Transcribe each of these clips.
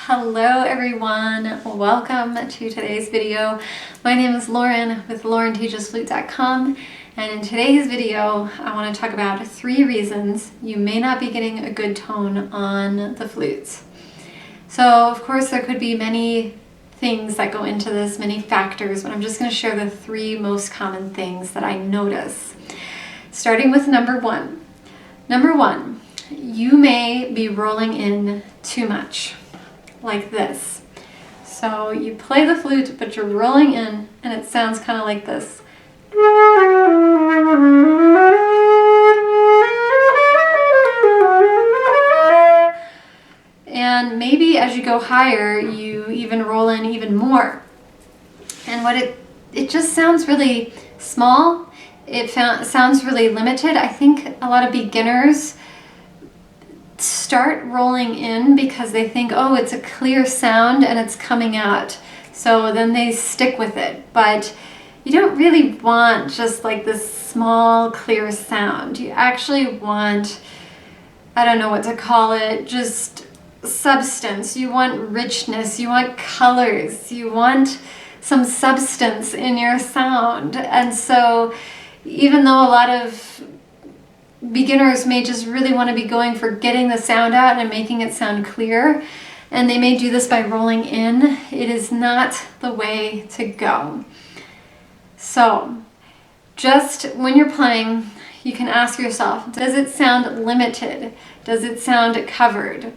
Hello everyone, welcome to today's video. My name is Lauren with LaurenTeachesFlute.com, and in today's video I want to talk about 3 reasons you may not be getting a good tone on the flutes. So of course there could be many things that go into this, many factors, but I'm just going to share the 3 most common things that I notice. Starting with number 1. Number 1, you may be rolling in too much. Like this. So you play the flute, but you're rolling in, and it sounds kind of like this. And maybe as you go higher, you even roll in even more. And what it just sounds really small. It sounds really limited. I think a lot of beginners start rolling in because they think, oh, it's a clear sound and it's coming out. So then they stick with it. But you don't really want just like this small, clear sound. You actually want, I don't know what to call it, just substance. You want richness. You want colors. You want some substance in your sound. And so even though a lot of beginners may just really want to be going for getting the sound out and making it sound clear, and they may do this by rolling in, it is not the way to go. So just when you're playing, you can ask yourself, does it sound limited? Does it sound covered?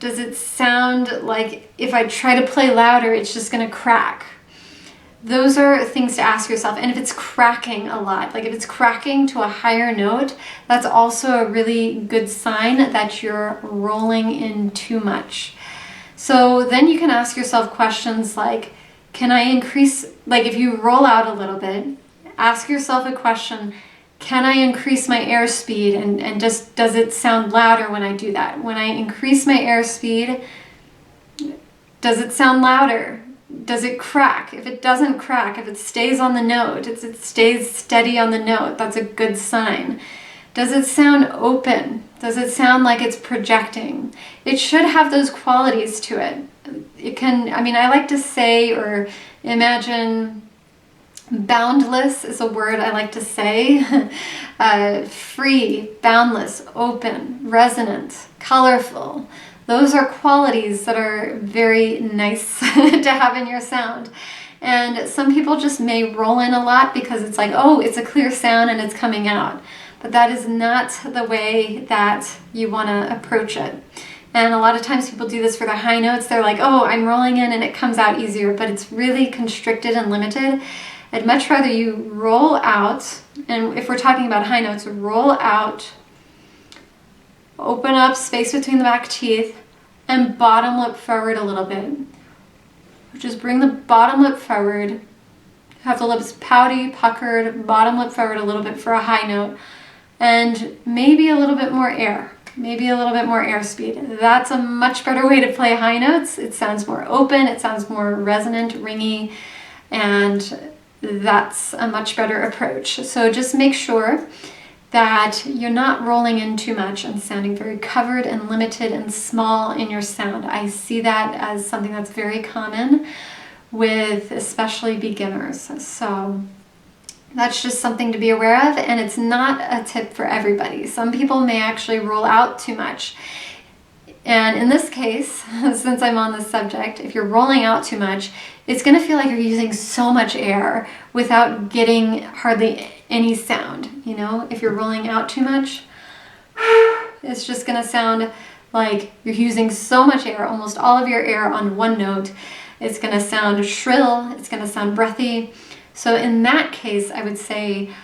Does it sound like if I try to play louder, it's just going to crack? Those are things to ask yourself. And if it's cracking a lot, like if it's cracking to a higher note, that's also a really good sign that you're rolling in too much. So then you can ask yourself questions like, can I increase, like if you roll out a little bit, ask yourself a question, can I increase my airspeed and just does it sound louder when I do that? When I increase my airspeed, does it sound louder? Does it crack? If it doesn't crack, if it stays on the note, it stays steady on the note, that's a good sign. Does it sound open? Does it sound like it's projecting? It should have those qualities to it. It can, I mean, I like to say or imagine boundless is a word I like to say. Free, boundless, open, resonant, colorful. Those are qualities that are very nice to have in your sound. And some people just may roll in a lot because it's like, oh, it's a clear sound and it's coming out. But that is not the way that you want to approach it. And a lot of times people do this for the high notes. They're like, oh, I'm rolling in and it comes out easier, but it's really constricted and limited. I'd much rather you roll out, and if we're talking about high notes, roll out, open up space between the back teeth, and bottom lip forward a little bit. Just bring the bottom lip forward. Have the lips pouty, puckered, bottom lip forward a little bit for a high note. And maybe a little bit more air. Maybe a little bit more airspeed. That's a much better way to play high notes. It sounds more open, it sounds more resonant, ringy, and that's a much better approach. So just make sure that you're not rolling in too much and sounding very covered and limited and small in your sound. I see that as something that's very common with especially beginners. So that's just something to be aware of, and it's not a tip for everybody. Some people may actually roll out too much. And in this case, since I'm on this subject, if you're rolling out too much, it's going to feel like you're using so much air without getting hardly any sound. You know, if you're rolling out too much, it's just going to sound like you're using so much air, almost all of your air on one note. It's going to sound shrill, it's going to sound breathy. So in that case, I would say,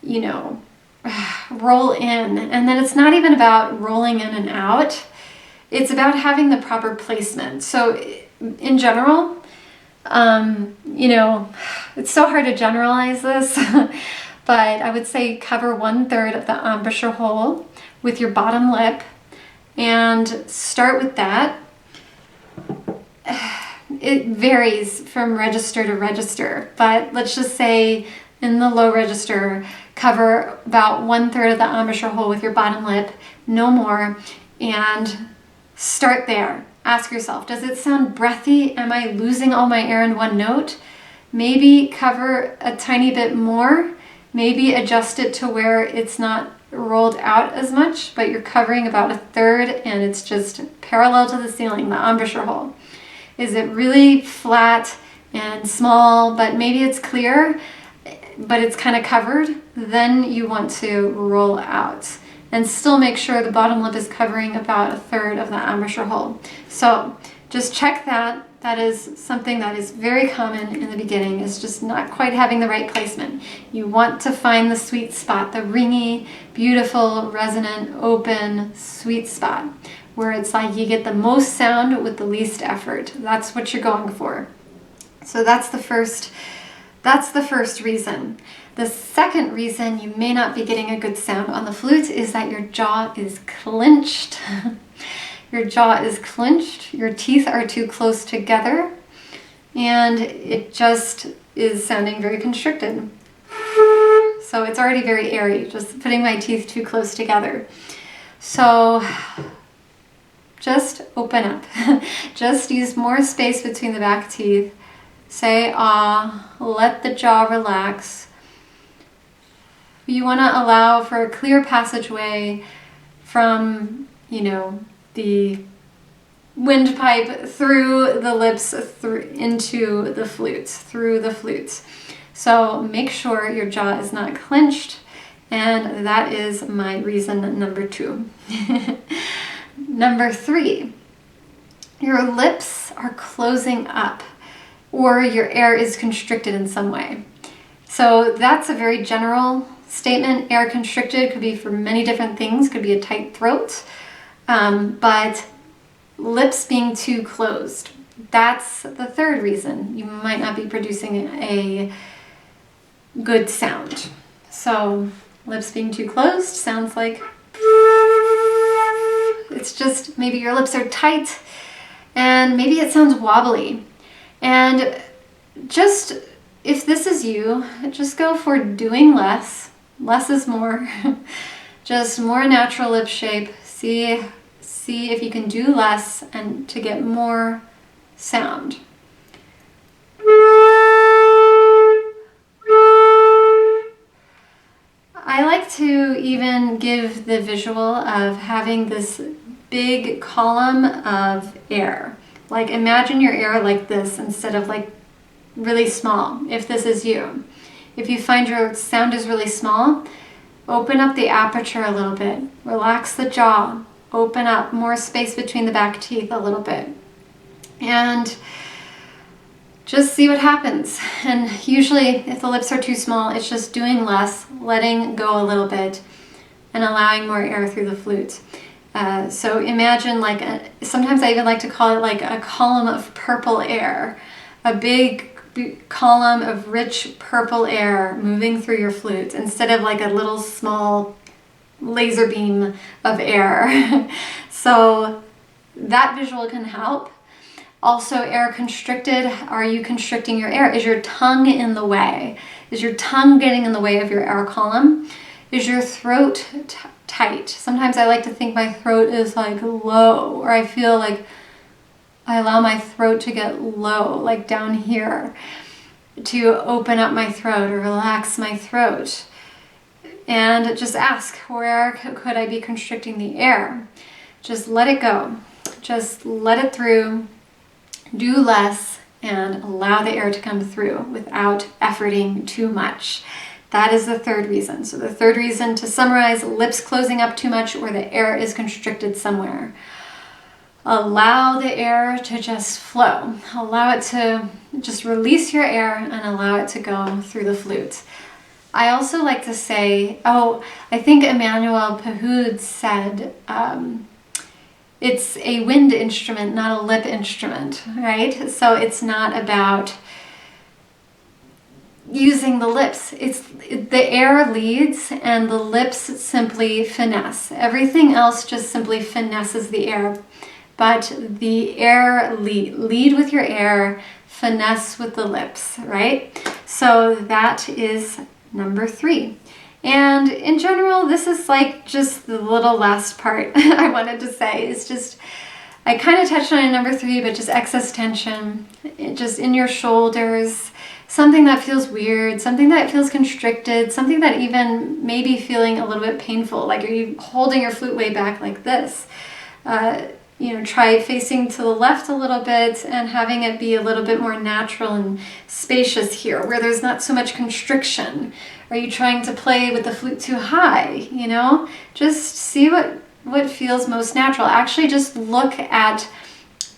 you know, roll in. And then it's not even about rolling in and out. It's about having the proper placement. So in general, you know, it's so hard to generalize this, but I would say cover 1/3 of the embouchure hole with your bottom lip and start with that. It varies from register to register, but let's just say in the low register, cover about 1/3 of the embouchure hole with your bottom lip, no more, and start there. Ask yourself, does it sound breathy? Am I losing all my air in one note? Maybe cover a tiny bit more. Maybe adjust it to where it's not rolled out as much, but you're covering about a third and it's just parallel to the ceiling, the embouchure hole. Is it really flat and small, but maybe it's clear, but it's kind of covered? Then you want to roll out and still make sure the bottom lip is covering about a third of the embouchure hole. So just check that. That is something that is very common in the beginning, is just not quite having the right placement. You want to find the sweet spot, the ringy, beautiful, resonant, open, sweet spot, where it's like you get the most sound with the least effort. That's what you're going for. So that's the first reason. The second reason you may not be getting a good sound on the flute is that your jaw is clenched. Your jaw is clenched, your teeth are too close together, and it just is sounding very constricted. So it's already very airy, just putting my teeth too close together. So just open up. Just use more space between the back teeth. Say ah, let the jaw relax. You want to allow for a clear passageway from, the windpipe through the lips, into the flutes, through the flutes. So make sure your jaw is not clenched, and that is my reason number 2. Number 3, your lips are closing up, or your air is constricted in some way. So that's a very general statement. Air constricted could be for many different things, could be a tight throat. But lips being too closed, that's the third reason you might not be producing a good sound. So lips being too closed sounds like it's just maybe your lips are tight and maybe it sounds wobbly. And just, if this is you, just go for doing less. Less is more. Just more natural lip shape. See if you can do less and to get more sound. I like to even give the visual of having this big column of air. Like imagine your air like this instead of like really small, if this is you. If you find your sound is really small, open up the aperture a little bit. Relax the jaw. Open up more space between the back teeth a little bit. And just see what happens. And usually if the lips are too small, it's just doing less, letting go a little bit, and allowing more air through the flute. So imagine sometimes I even like to call it like a column of purple air. A big column of rich purple air moving through your flute instead of like a little small laser beam of air. So that visual can help. Also, air constricted. Are you constricting your air? Is your tongue in the way? Is your tongue getting in the way of your air column? Is your throat tight? Sometimes I like to think my throat is like low, or I feel like I allow my throat to get low, like down here, to open up my throat or relax my throat. And just ask, where could I be constricting the air? Just let it go. Just let it through. Do less and allow the air to come through without efforting too much. That is the third reason. So the third reason, to summarize, lips closing up too much or the air is constricted somewhere. Allow the air to just flow. Allow it to just release your air and allow it to go through the flute. I also like to say, I think Emmanuel Pahud said, it's a wind instrument, not a lip instrument, right? So it's not about using the lips. The air leads and the lips simply finesse. Everything else just simply finesses the air. But the air lead with your air, finesse with the lips, right? So that is number 3. And in general, this is like just the little last part I wanted to say. It's just I kind of touched on it in number 3, but just excess tension, just in your shoulders, something that feels weird, something that feels constricted, something that even may be feeling a little bit painful, like are you holding your flute way back like this? Try facing to the left a little bit and having it be a little bit more natural and spacious here, where there's not so much constriction. Are you trying to play with the flute too high? Just see what feels most natural. Actually, just look at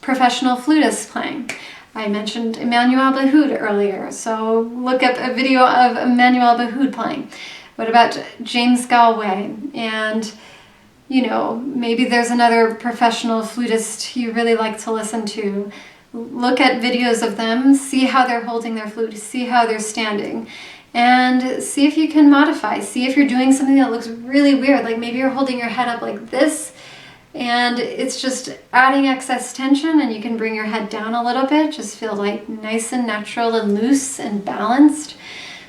professional flutists playing. I mentioned Emmanuel Behoud earlier, so look up a video of Emmanuel Behoud playing. What about James Galway? And maybe there's another professional flutist you really like to listen to. Look at videos of them, see how they're holding their flute, see how they're standing, and see if you can modify. See if you're doing something that looks really weird, like maybe you're holding your head up like this, and it's just adding excess tension, and you can bring your head down a little bit, just feel like nice and natural and loose and balanced.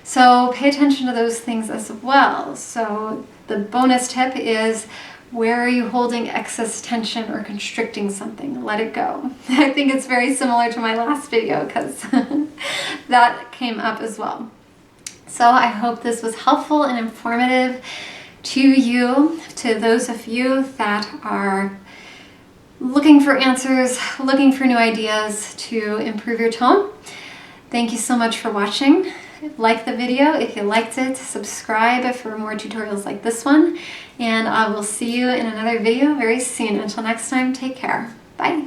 So pay attention to those things as well. So the bonus tip is, where are you holding excess tension or constricting something? Let it go. I think it's very similar to my last video because that came up as well. So I hope this was helpful and informative to you, to those of you that are looking for answers, looking for new ideas to improve your tone. Thank you so much for watching. Like the video if you liked it, subscribe for more tutorials like this one, and I will see you in another video very soon. Until next time, take care. Bye.